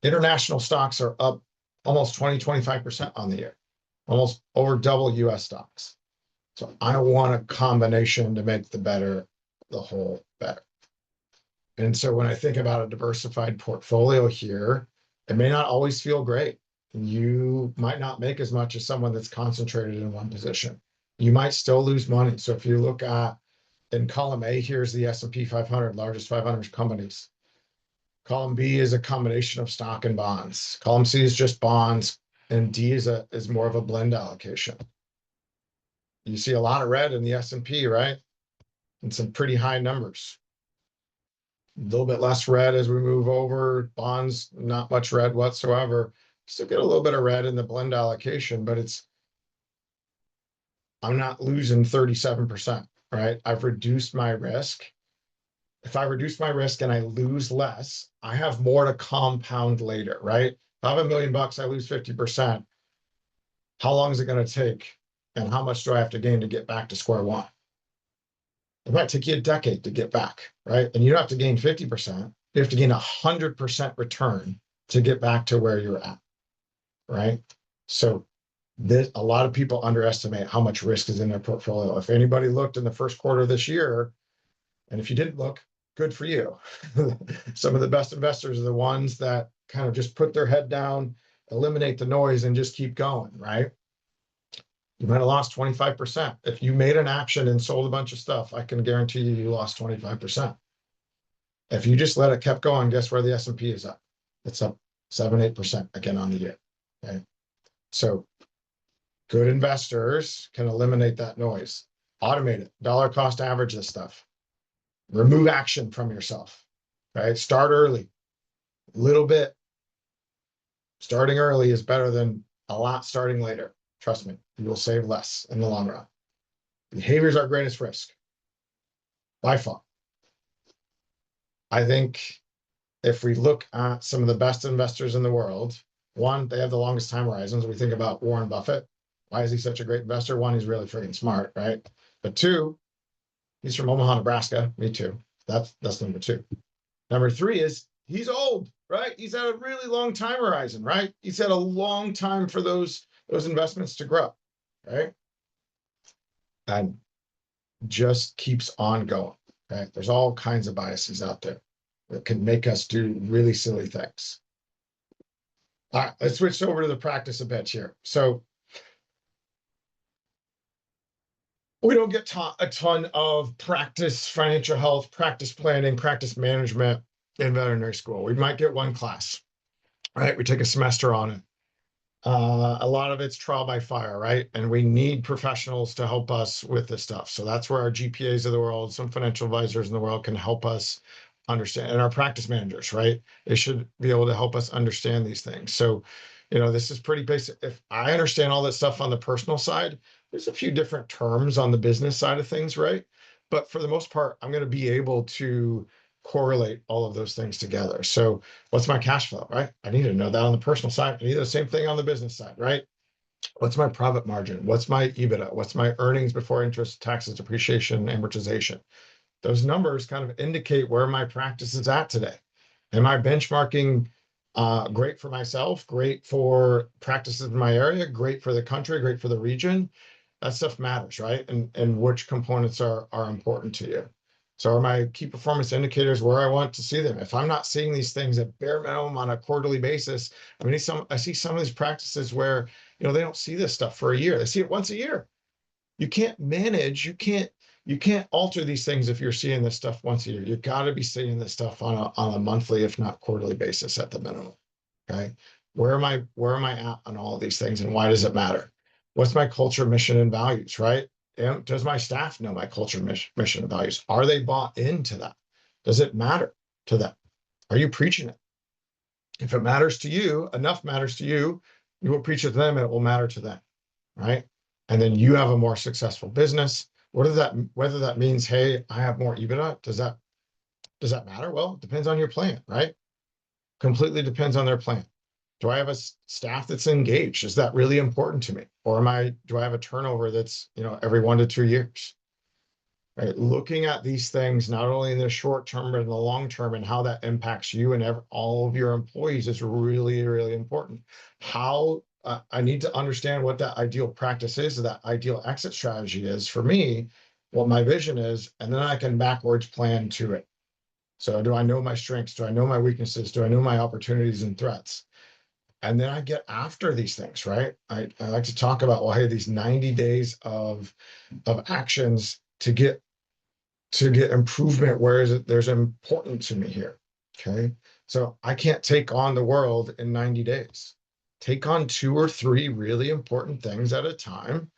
International stocks are up almost 20-25% on the year, almost over double US stocks. So I want a combination to make the whole better. And so when I think about a diversified portfolio here, it may not always feel great. You might not make as much as someone that's concentrated in one position. You might still lose money. So if you look at in column A, here's the S&P 500, largest 500 companies. Column B is a combination of stock and bonds. Column C is just bonds, and D is more of a blend allocation. You see a lot of red in the S&P, right? And some pretty high numbers. A little bit less red as we move over. Bonds, not much red whatsoever. Still get a little bit of red in the blend allocation, but I'm not losing 37%, right? I've reduced my risk. If I reduce my risk and I lose less, I have more to compound later, right? If I have $1 million, I lose 50%. How long is it going to take? And how much do I have to gain to get back to square one? It might take you a decade to get back, right? And you don't have to gain 50%. You have to gain 100% return to get back to where you're at, right? So a lot of people underestimate how much risk is in their portfolio. If anybody looked in the first quarter of this year, and if you didn't look, good for you. Some of the best investors are the ones that kind of just put their head down, eliminate the noise, and just keep going, right? You might have lost 25%. If you made an action and sold a bunch of stuff, I can guarantee you lost 25%. If you just let it kept going, guess where the S&P is up? It's up 7-8% again on the year. Okay. So good investors can eliminate that noise. Automate it. Dollar cost average this stuff. Remove action from yourself. Right? Start early. Little bit. Starting early is better than a lot starting later. Trust me, you will save less in the long run. Behavior is our greatest risk by far. I think if we look at some of the best investors in the world, one, they have the longest time horizons. We think about Warren Buffett. Why is he such a great investor? One, he's really freaking smart, right? But two, he's from Omaha, Nebraska. Me too. That's number two. Number three is he's old, right? He's had a really long time horizon, right? He's had a long time for those investments to grow, right? And just keeps on going. Okay. There's all kinds of biases out there that can make us do really silly things. All right, let's switch over to the practice a bit here. So we don't get taught a ton of practice financial health, practice planning, practice management in veterinary school. We might get one class, right? We take a semester on it. A lot of it's trial by fire, right? And we need professionals to help us with this stuff. So that's where our GPAs of the world, some financial advisors in the world can help us understand, and our practice managers, right? They should be able to help us understand these things. So, this is pretty basic. If I understand all that stuff on the personal side, there's a few different terms on the business side of things, right? But for the most part, I'm going to be able to correlate all of those things together. So what's my cash flow, right? I need to know that on the personal side. I need the same thing on the business side, right? What's my profit margin? What's my EBITDA? What's my earnings before interest, taxes, depreciation, amortization? Those numbers kind of indicate where my practice is at today. Am I benchmarking great for myself, great for practices in my area, great for the country, great for the region? That stuff matters, right? And which components are important to you. So are my key performance indicators where I want to see them? If I'm not seeing these things at bare minimum on a quarterly basis, I see some of these practices where they don't see this stuff for a year. They see it once a year. You can't manage, you can't alter these things if you're seeing this stuff once a year. You got to be seeing this stuff on a monthly, if not quarterly basis at the minimum. Okay. Where am I at on all of these things and why does it matter? What's my culture, mission, and values, right? And does my staff know my culture, mission, and values? Are they bought into that? Does it matter to them? Are you preaching it? If it matters to you, enough matters to you, you will preach it to them and it will matter to them, right? And then you have a more successful business. Whether that means, hey, I have more EBITDA, does that matter? Well, it depends on your plan, right? Completely depends on their plan. Do I have a staff that's engaged? Is that really important to me? Or do I have a turnover that's, every 1 to 2 years? Right? Looking at these things, not only in the short term, but in the long term, and how that impacts you and all of your employees is really, really important. I need to understand what that ideal practice is, that ideal exit strategy is for me, what my vision is, and then I can backwards plan to it. So do I know my strengths? Do I know my weaknesses? Do I know my opportunities and threats? And then I get after these things, right? I like to talk about, well, hey, these 90 days of actions to get improvement where is it there's important to me here. Okay. So I can't take on the world in 90 days. Take on 2 or 3 really important things at a time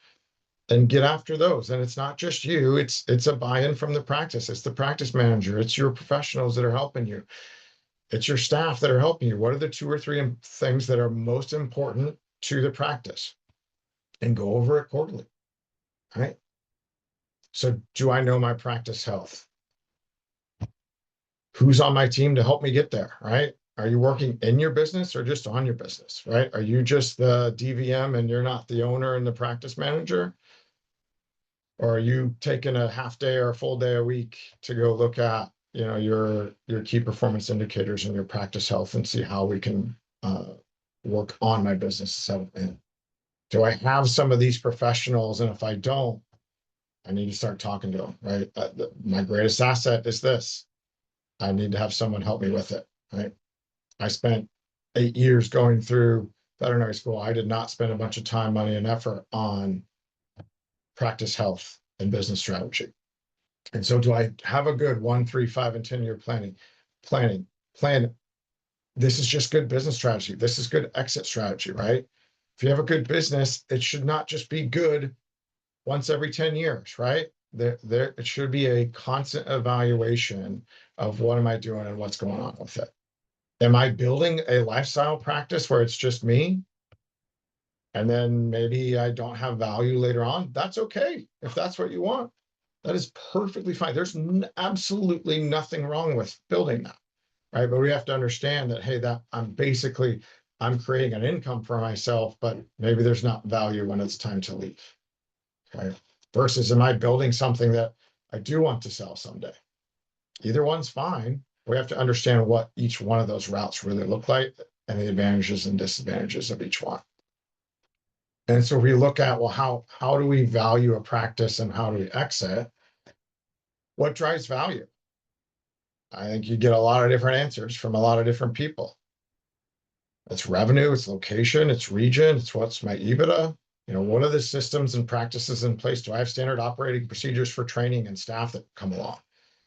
and get after those. And it's not just you, it's a buy-in from the practice. It's the practice manager, it's your professionals that are helping you. It's your staff that are helping you. What are the 2 or 3 things that are most important to the practice? And go over it quarterly. Right. So do I know my practice health? Who's on my team to help me get there, right? Are you working in your business or just on your business, right? Are you just the DVM and you're not the owner and the practice manager? Or are you taking a half day or a full day a week to go look at, your key performance indicators and your practice health and see how we can work on my business? And do I have some of these professionals? And if I don't, I need to start talking to them, right? My greatest asset is this. I need to have someone help me with it, right? I spent 8 years going through veterinary school. I did not spend a bunch of time, money, and effort on practice health and business strategy. And so do I have a good 1, 3, 5, and 10-year plan? This is just good business strategy. This is good exit strategy, right? If you have a good business, it should not just be good once every 10 years, right? It should be a constant evaluation of what am I doing and what's going on with it. Am I building a lifestyle practice where it's just me? And then maybe I don't have value later on. That's okay. If that's what you want, that is perfectly fine. There's absolutely nothing wrong with building that. right? But we have to understand that, hey, that I'm creating an income for myself, but maybe there's not value when it's time to leave. Okay. Versus am I building something that I do want to sell someday? Either one's fine. We have to understand what each one of those routes really look like and the advantages and disadvantages of each one. And so we look at, well, how do we value a practice and how do we exit? What drives value? I think you get a lot of different answers from a lot of different people. It's revenue, it's location, it's region, it's what's my EBITDA. What are the systems and practices in place? Do I have standard operating procedures for training and staff that come along?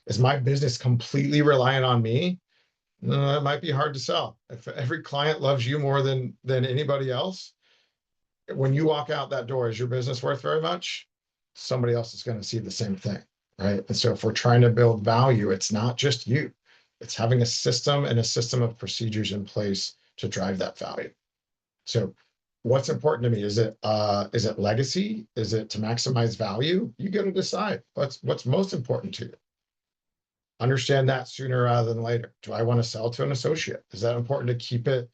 Is my business completely reliant on me? No, it might be hard to sell. If every client loves you more than anybody else, when you walk out that door, is your business worth very much? Somebody else is going to see the same thing, right? And so if we're trying to build value, it's not just you. It's having a system and a system of procedures in place to drive that value. So what's important to me? Is it legacy? Is it to maximize value? You got to decide what's most important to you. Understand that sooner rather than later. Do I want to sell to an associate? Is that important to keep it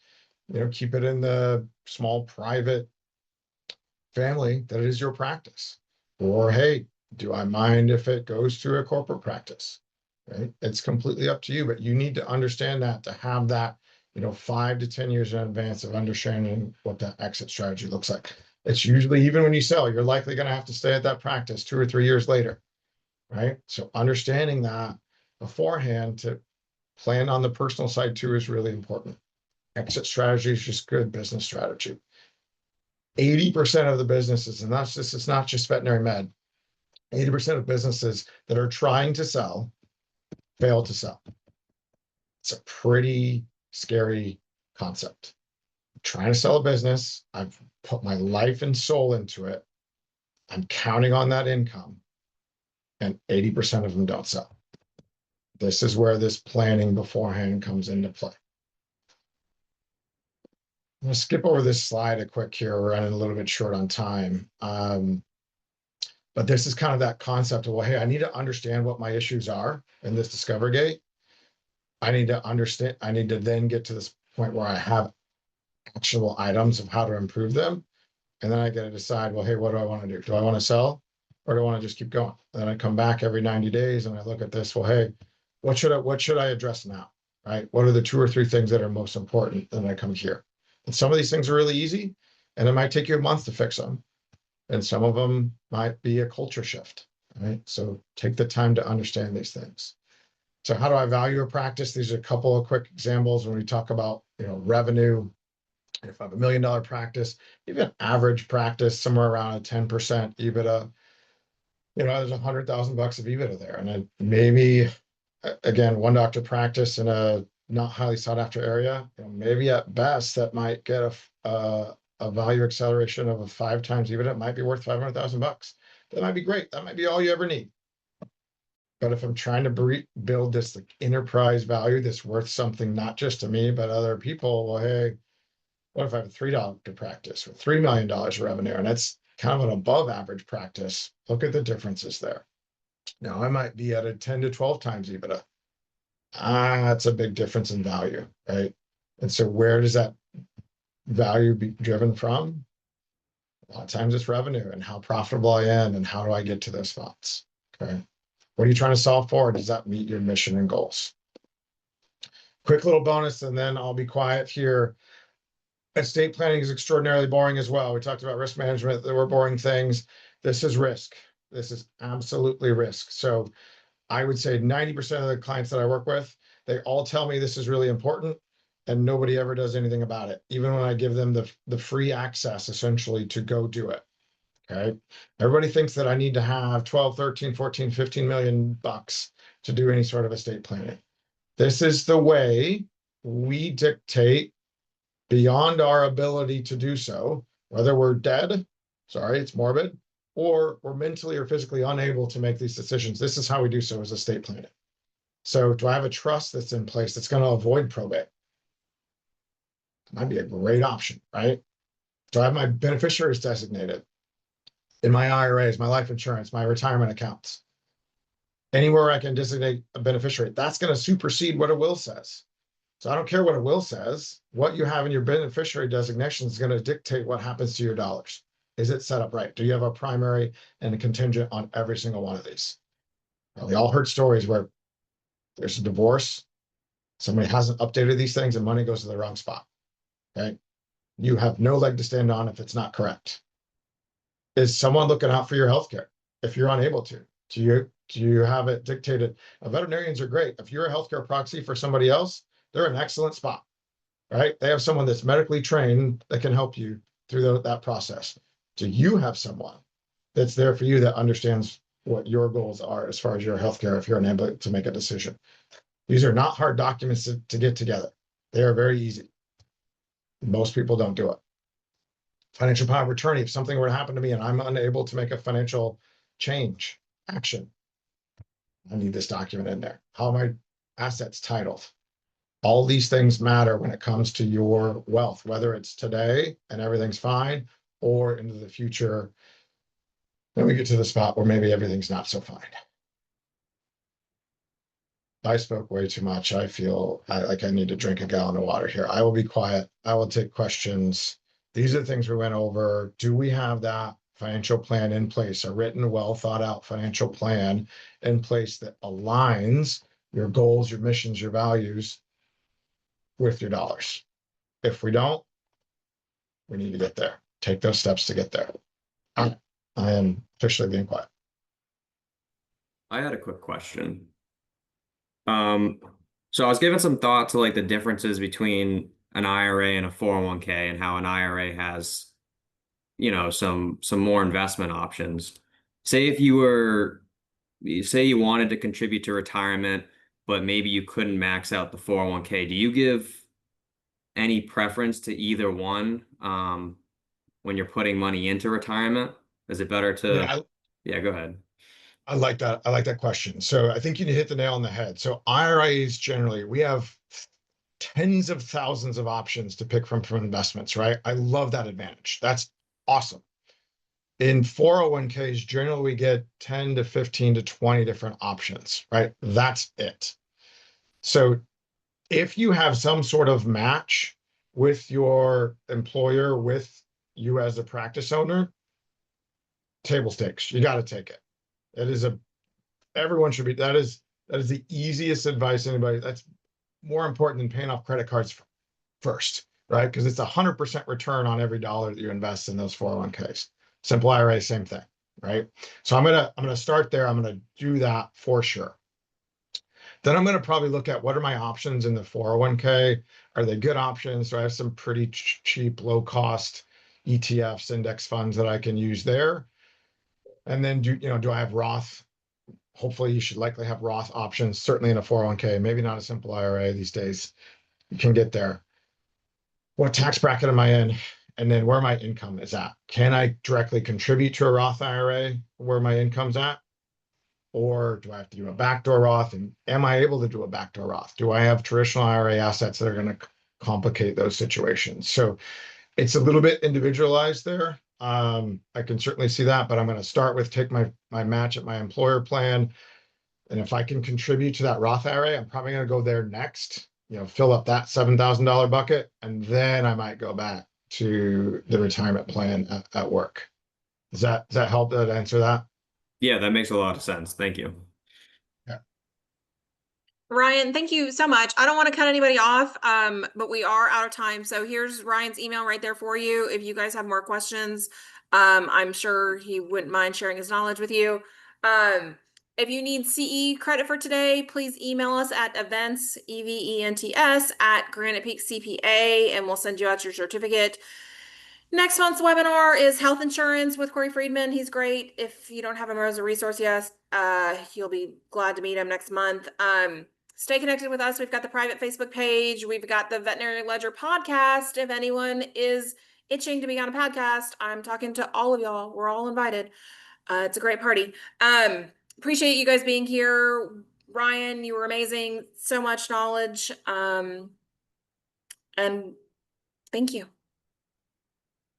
in the small private family that it is your practice? Or hey, do I mind if it goes to a corporate practice? Right? It's completely up to you, but you need to understand that to have that, 5 to 10 years in advance of understanding what that exit strategy looks like. It's usually, even when you sell, you're likely going to have to stay at that practice 2 or 3 years later, right? So understanding that beforehand to plan on the personal side too is really important. Exit strategy is just good business strategy. 80% of the businesses, and this is not just veterinary med, 80% of businesses that are trying to sell fail to sell. It's a pretty scary concept. I'm trying to sell a business. I've put my life and soul into it. I'm counting on that income, and 80% of them don't sell. This is where this planning beforehand comes into play. I'm going to skip over this slide a quick here. We're running a little bit short on time. But this is kind of that concept of, well, hey, I need to understand what my issues are in this discovery gate. I need to then get to this point where I have actionable items of how to improve them. And then I got to decide, well, hey, what do I want to do? Do I want to sell or do I want to just keep going? And then I come back every 90 days and I look at this, well, hey, what should I address now? Right? What are the 2 or 3 things that are most important? Then I come here. And some of these things are really easy and it might take you a month to fix them. And some of them might be a culture shift, right? So take the time to understand these things. So how do I value a practice? These are a couple of quick examples when we talk about, revenue. If I have $1 million practice, even average practice, somewhere around a 10% EBITDA, there's $100,000 of EBITDA there. And then maybe, again, one doctor practice in a not highly sought after area, maybe at best that might get a value acceleration of a 5 times EBITDA. It might be worth $500,000. That might be great. That might be all you ever need. But if I'm trying to build this like enterprise value that's worth something, not just to me, but other people, well, hey, what if I have a $3 practice with $3 million of revenue? And it's kind of an above average practice. Look at the differences there. Now I might be at a 10 to 12 times EBITDA. That's a big difference in value, right? And so where does that value be driven from? A lot of times it's revenue and how profitable I am and how do I get to those spots, okay? What are you trying to solve for? Does that meet your mission and goals? Quick little bonus, and then I'll be quiet here. Estate planning is extraordinarily boring as well. We talked about risk management. There were boring things. This is risk. This is absolutely risk. So I would say 90% of the clients that I work with, they all tell me this is really important and nobody ever does anything about it. Even when I give them the free access essentially to go do it. Okay. Everybody thinks that I need to have 12, 13, 14, 15 million bucks to do any sort of estate planning. This is the way we dictate beyond our ability to do so, whether we're dead, sorry, it's morbid, or we're mentally or physically unable to make these decisions. This is how we do so as estate planning. So do I have a trust that's in place that's going to avoid probate? Might be a great option, right? Do I have my beneficiaries designated in my IRAs, my life insurance, my retirement accounts? Anywhere I can designate a beneficiary, that's going to supersede what a will says. So I don't care what a will says. What you have in your beneficiary designation is going to dictate what happens to your dollars. Is it set up right? Do you have a primary and a contingent on every single one of these? Well, we all heard stories where there's a divorce, somebody hasn't updated these things, and money goes to the wrong spot. Okay. You have no leg to stand on if it's not correct. Is someone looking out for your healthcare if you're unable to? Do you have it dictated? Veterinarians are great. If you're a healthcare proxy for somebody else, they're an excellent spot, right? They have someone that's medically trained that can help you through that process. Do you have someone that's there for you that understands what your goals are as far as your healthcare if you're unable to make a decision? These are not hard documents to get together. They are very easy. Most people don't do it. Financial power of attorney. If something were to happen to me and I'm unable to make a financial change, action, I need this document in there. How are my assets titled? All these things matter when it comes to your wealth, whether it's today and everything's fine or into the future. Then we get to the spot where maybe everything's not so fine. I spoke way too much. I feel like I need to drink a gallon of water here. I will be quiet. I will take questions. These are the things we went over. Do we have that financial plan in place, a written, well thought out financial plan in place that aligns your goals, your missions, your values with your dollars? If we don't, we need to get there. Take those steps to get there. I am officially being quiet. I had a quick question. Um, so I was giving some thought to like the differences between an IRA and a 401k and how an IRA has, some more investment options. Say if you were, say you wanted to contribute to retirement, but maybe you couldn't max out the 401k. Do you give any preference to either one, when you're putting money into retirement? Is it better Yeah, to, yeah, go ahead. I like that. I like that question. So I think you hit the nail on the head. So IRAs generally, we have tens of thousands of options to pick from investments, right? I love that advantage. That's awesome. In 401ks, generally we get 10 to 15 to 20 different options, right? That's it. So if you have some sort of match with your employer, with you as a practice owner, table stakes, you got to take it. It is a everyone should be that is the easiest advice anybody. That's more important than paying off credit cards first, right? Because it's 100% return on every dollar that you invest in those 401ks. Simple IRA, same thing, right? So I'm gonna start there. I'm gonna do that for sure. Then I'm gonna probably look at what are my options in the 401k. Are they good options? Do I have some pretty cheap, low cost ETFs, index funds that I can use there? And then do I have Roth? Hopefully you should likely have Roth options, certainly in a 401k, maybe not a simple IRA these days. You can get there. What tax bracket am I in? And then where my income is at. Can I directly contribute to a Roth IRA where my income's at? Or do I have to do a backdoor Roth? And am I able to do a backdoor Roth? Do I have traditional IRA assets that are going to complicate those situations? So it's a little bit individualized there. I can certainly see that, but I'm going to start with take my match at my employer plan. And if I can contribute to that Roth IRA, I'm probably going to go there next, fill up that $7,000 bucket, and then I might go back to the retirement plan at work. Does that help to answer that? Yeah, that makes a lot of sense. Thank you. Yeah. Ryan, thank you so much. I don't want to cut anybody off, but we are out of time. So here's Ryan's email right there for you. If you guys have more questions, I'm sure he wouldn't mind sharing his knowledge with you. If you need CE credit for today, please email us at events, EVENTS, at Granite Peak CPA, and we'll send you out your certificate. Next month's webinar is health insurance with Corey Friedman. He's great. If you don't have him as a resource yet, you'll be glad to meet him next month. Stay connected with us. We've got the private Facebook page. We've got the Veterinary Ledger podcast. If anyone is itching to be on a podcast, I'm talking to all of y'all. We're all invited. It's a great party. Appreciate you guys being here. Ryan, you were amazing. So much knowledge. And thank you.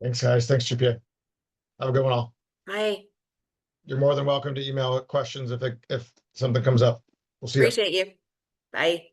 Thanks, guys. Thanks, GPA. Have a good one all. Bye. You're more than welcome to email questions if something comes up. We'll see you. Appreciate you. Bye.